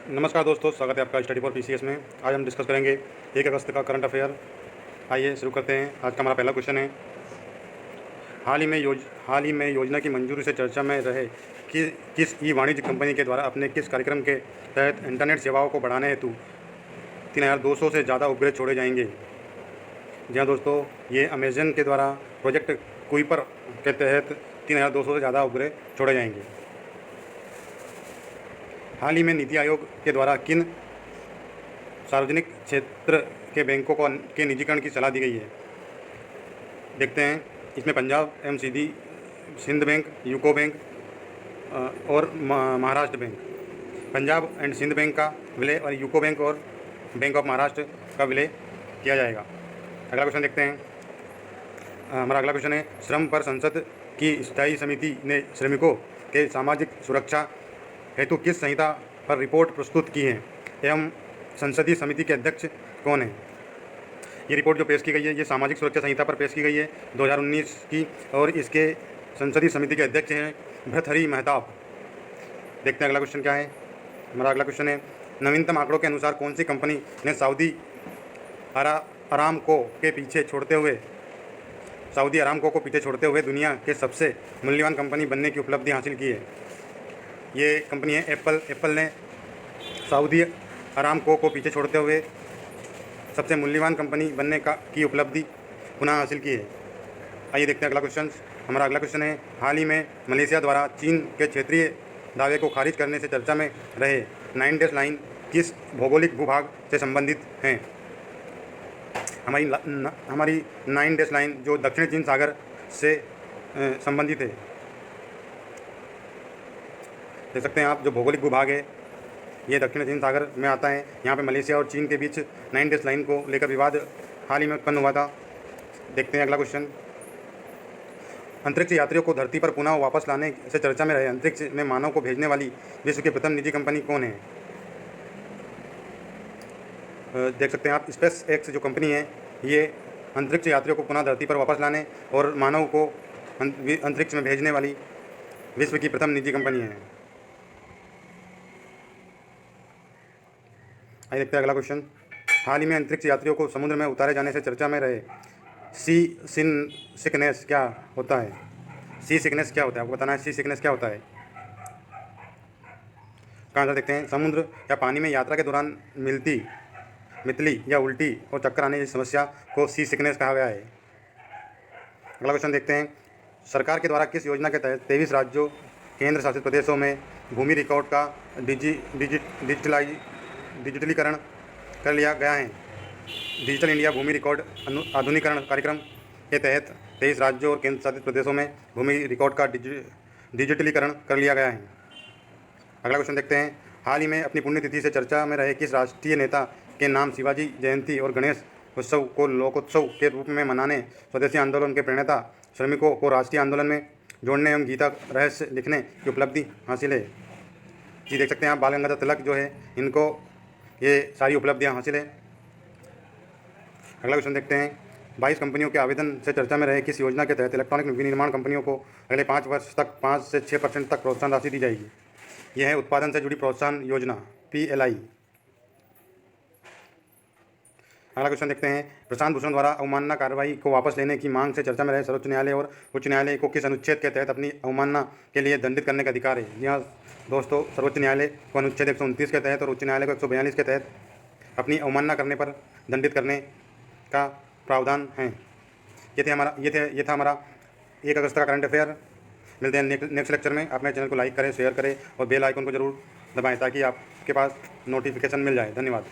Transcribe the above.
नमस्कार दोस्तों, स्वागत है आपका स्टडी फॉर पीसीएस में। आज हम डिस्कस करेंगे 1 अगस्त का करंट अफेयर। आइए शुरू करते हैं। आज का हमारा पहला क्वेश्चन है, हाल ही में योजना की मंजूरी से चर्चा में रहे कि किस ई वाणिज्य कंपनी के द्वारा अपने किस कार्यक्रम के तहत इंटरनेट सेवाओं को बढ़ाने हेतु 3200 से ज़्यादा उपग्रह छोड़े जाएंगे। जी हाँ दोस्तों, ये अमेजन के द्वारा प्रोजेक्ट कुइपर के तहत 3200 से ज़्यादा उपग्रह छोड़े जाएंगे। हाल ही में नीति आयोग के द्वारा किन सार्वजनिक क्षेत्र के बैंकों के निजीकरण की सलाह दी गई है? देखते हैं। इसमें पंजाब एवं सिंध बैंक, यूको बैंक और Maharashtra bank. Punjab and Sindh bank का विलय और यूको बैंक और बैंक ऑफ महाराष्ट्र का विलय किया जाएगा। अगला क्वेश्चन देखते हैं। हमारा अगला क्वेश्चन है, श्रम पर संसद की स्थायी समिति ने श्रमिकों के सामाजिक सुरक्षा हेतु किस संहिता पर रिपोर्ट प्रस्तुत की है एवं संसदीय समिति के अध्यक्ष कौन है? ये रिपोर्ट जो पेश की गई है, ये सामाजिक सुरक्षा संहिता पर पेश की गई है 2019 की, और इसके संसदीय समिति के अध्यक्ष हैं भर्तृहरि महताब। देखते हैं अगला क्वेश्चन क्या है। हमारा अगला क्वेश्चन है, नवीनतम आंकड़ों के अनुसार कौन सी कंपनी ने सऊदी अरामको को पीछे छोड़ते हुए दुनिया के सबसे मूल्यवान कंपनी बनने की उपलब्धि हासिल की है? ये कंपनी है एप्पल। एप्पल ने सऊदी अरामको को पीछे छोड़ते हुए सबसे मूल्यवान कंपनी बनने की उपलब्धि पुनः हासिल की है। आइए देखते हैं अगला क्वेश्चन। हमारा अगला क्वेश्चन है, हाल ही में मलेशिया द्वारा चीन के क्षेत्रीय दावे को खारिज करने से चर्चा में रहे 9 डैश लाइन किस भौगोलिक भूभाग से संबंधित हैं? हमारी 9 डैश लाइन जो दक्षिण चीन सागर से संबंधित है। देख सकते हैं आप, जो भौगोलिक भूभाग है ये दक्षिण चीन सागर में आता है। यहाँ पे मलेशिया और चीन के बीच 9 डैश लाइन को लेकर विवाद हाल ही में उत्पन्न हुआ था। देखते हैं अगला क्वेश्चन। अंतरिक्ष यात्रियों को धरती पर पुनः वापस लाने से चर्चा में रहे अंतरिक्ष में मानव को भेजने वाली विश्व की प्रथम निजी कंपनी कौन है? देख सकते हैं आप, स्पेस एक्स जो कंपनी है ये अंतरिक्ष यात्रियों को पुनः धरती पर वापस लाने और मानव को अंतरिक्ष में भेजने वाली विश्व की प्रथम निजी कंपनी है। आइए देखते हैं अगला क्वेश्चन। हाल ही में अंतरिक्ष यात्रियों को समुद्र में उतारे जाने से चर्चा में रहे सी सिकनेस क्या होता है? सी सिकनेस क्या होता है? आपको बताना है सी सिकनेस क्या होता है। का आंसर देखते हैं। समुद्र या पानी में यात्रा के दौरान मितली या उल्टी और चक्कर आने जैसी समस्या को सी सिकनेस कहा गया है। अगला क्वेश्चन देखते हैं। सरकार के द्वारा किस योजना के तहत 23 राज्यों केंद्र शासित प्रदेशों में भूमि रिकॉर्ड का डिजिटलीकरण कर लिया गया है? डिजिटल इंडिया भूमि रिकॉर्ड आधुनिकीकरण कार्यक्रम के तहत 23 राज्यों और केंद्र शासित प्रदेशों में भूमि रिकॉर्ड का डिजिटलीकरण कर लिया गया है। अगला क्वेश्चन देखते हैं। हाल ही में अपनी पुण्यतिथि से चर्चा में रहे किस राष्ट्रीय नेता के नाम शिवाजी जयंती और गणेश उत्सव को लोकोत्सव के रूप में मनाने, स्वदेशी आंदोलन के प्रणेता श्रमिकों को राष्ट्रीय आंदोलन में जोड़ने एवं गीता रहस्य लिखने की उपलब्धि हासिल है? जी देख सकते हैं आप, बाल गंगाधर तिलक जो है इनको ये सारी उपलब्धियां हासिल है। अगला क्वेश्चन देखते हैं। 22 कंपनियों के आवेदन से चर्चा में रहे किस योजना के तहत इलेक्ट्रॉनिक विनिर्माण कंपनियों को अगले 5 वर्ष तक 5 से 6% तक प्रोत्साहन राशि दी जाएगी? यह है उत्पादन से जुड़ी प्रोत्साहन योजना PLI। अगला क्वेश्चन देखते हैं। प्रशांत भूषण द्वारा अवमानना कार्रवाई को वापस लेने की मांग से चर्चा में रहे सर्वोच्च न्यायालय और उच्च न्यायालय को किस अनुच्छेद के तहत अपनी अवमानना के लिए दंडित करने का अधिकार है? जी हाँ दोस्तों, सर्वोच्च न्यायालय को अनुच्छेद 129 के तहत और उच्च न्यायालय को 142 के तहत अपनी अवमानना करने पर दंडित करने का प्रावधान है। ये था हमारा 1 अगस्त का करंट अफेयर। मिलते हैं नेक्स्ट लेक्चर में। आप मेरे चैनल को लाइक करें, शेयर करें और बेल आइकन को जरूर दबाएं ताकि आपके पास नोटिफिकेशन मिल जाए। धन्यवाद।